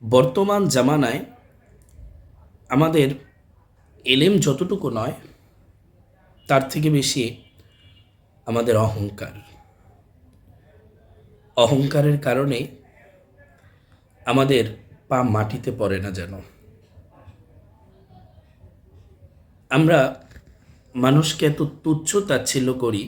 বর্তমান জামানায় আমাদের এলেম যতটুকু নয় তার থেকে বেশি আমাদের অহংকারের কারণে আমাদের পা মাটিতে পড়ে না যেন। আমরা মানুষকে এত তুচ্ছ তাচ্ছিল্য করি,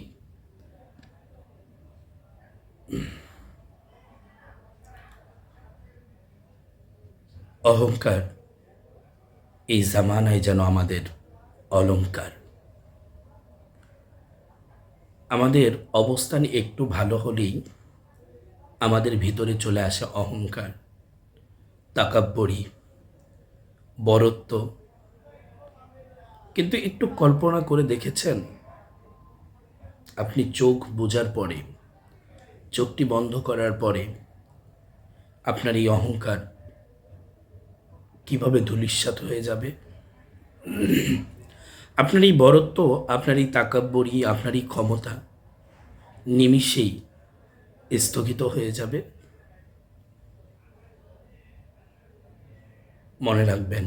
অহংকার এই জামানায় যেন আমাদের অলংকার। আমাদের অবস্থান একটু ভালো হলেই আমাদের ভিতরে চলে আসে অহংকার, তাকাব্বরি, বরত্ব। কিন্তু একটু কল্পনা করে দেখেছেন, আপনি চোখ বোঝার পরে, চোখটি বন্ধ করার পরে আপনার এই অহংকার কিভাবে ধূলিসাৎ হয়ে যাবে? আপনার এই বরত্ব, আপনার এই তাকাব্বরি, আপনার এই ক্ষমতা নিমিষেই স্থগিত হয়ে যাবে। মনে রাখবেন,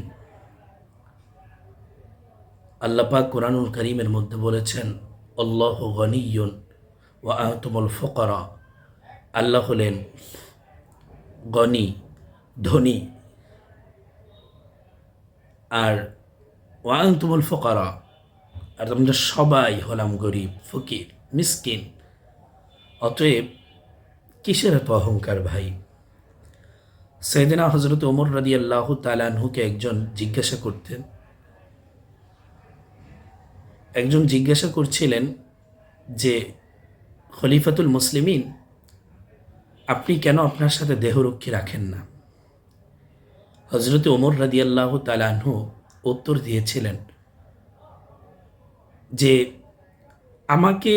আল্লাহ পাক কোরআনুল কারীমের মধ্যে বলেছেন, আল্লাহু গনিয়্যুন ওয়া আনতুমুল ফুকারা। আল্লাহ হলেন গনি, ধনী, আর ওয়া আনতুমুল ফুকারা, আর আমরা সবাই হলাম গরিব, ফকির, মিসকিন। অতএব কিসের এত অহংকার ভাই? সাইয়েদনা হযরত ওমর রাদিয়াল্লাহু তাআলা আনহুকে একজন জিজ্ঞাসা করছিলেন যে, খলিফাতুল মুসলিমিন, আপনি কেন আপনার সাথে দেহরক্ষী রাখেন না? হযরত ওমর রাদিয়াল্লাহু তাআলা আনহু উত্তর দিয়েছিলেন যে, আমাকে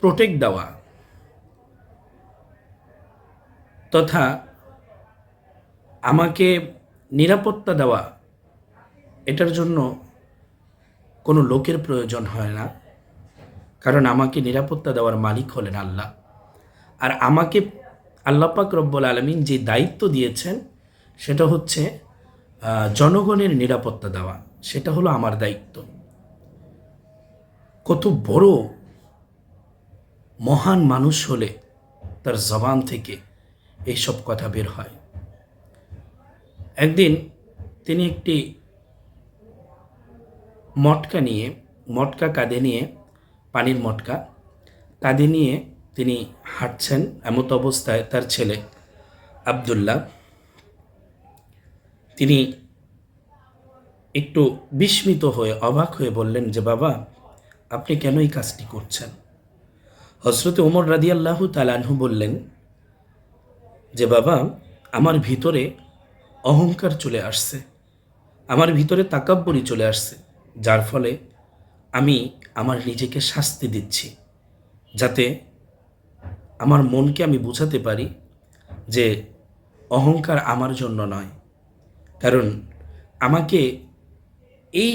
প্রোটেক্ট দেওয়া তথা আমাকে নিরাপত্তা দেওয়া, এটার জন্য কোনো লোকের প্রয়োজন হয় না। কারণ আমাকে নিরাপত্তা দেওয়ার মালিক হলেন আল্লাহ। আর আমাকে আল্লাহ পাক রব্বুল আলামিন যে দায়িত্ব দিয়েছেন সেটা হচ্ছে জনগণের নিরাপত্তা দেওয়া, সেটা হলো আমার দায়িত্ব। কত বড় মহান মানুষ হলে তার জবান থেকে এইসব কথা বের হয়। একদিন তিনি একটি মটকা কাঁধে নিয়ে, পানির মটকা কাঁধে নিয়ে তিনি হাঁটছেন। এমত অবস্থায় তার ছেলে আব্দুল্লাহ, তিনি একটু বিস্মিত হয়ে, অবাক হয়ে বললেন যে, বাবা, আপনি কেন এই কাজটি করছেন? হযরত ওমর রাদিয়াল্লাহু তাআলা আনহু বললেন যে, বাবা, আমার ভিতরে অহংকার চলে আসছে, আমার ভিতরে তাকাব্বুরি চলে আসছে, যার ফলে আমি আমার নিজেকে শাস্তি দিচ্ছি, যাতে আমার মনকে আমি বোঝাতে পারি যে অহংকার আমার জন্য নয়। কারণ আমাকে এই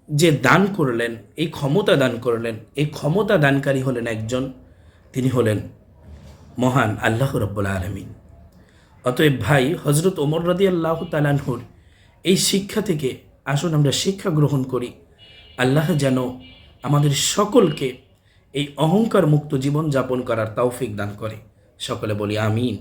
যে দান করলেন, এই ক্ষমতা দান করলেন, এই ক্ষমতা দানকারী হলেন একজন, তিনি হলেন মহান আল্লাহ রাব্বুল আলামিন। অতএব ভাই, হযরত ওমর রাদিয়াল্লাহু তাআলা আনহুর এই শিক্ষা থেকে আসুন আমরা শিক্ষা গ্রহণ করি। আল্লাহ যেন আমাদের সকলকে এই অহংকার মুক্ত জীবন যাপন করার তৌফিক দান করে। সকলে বলি আমিন।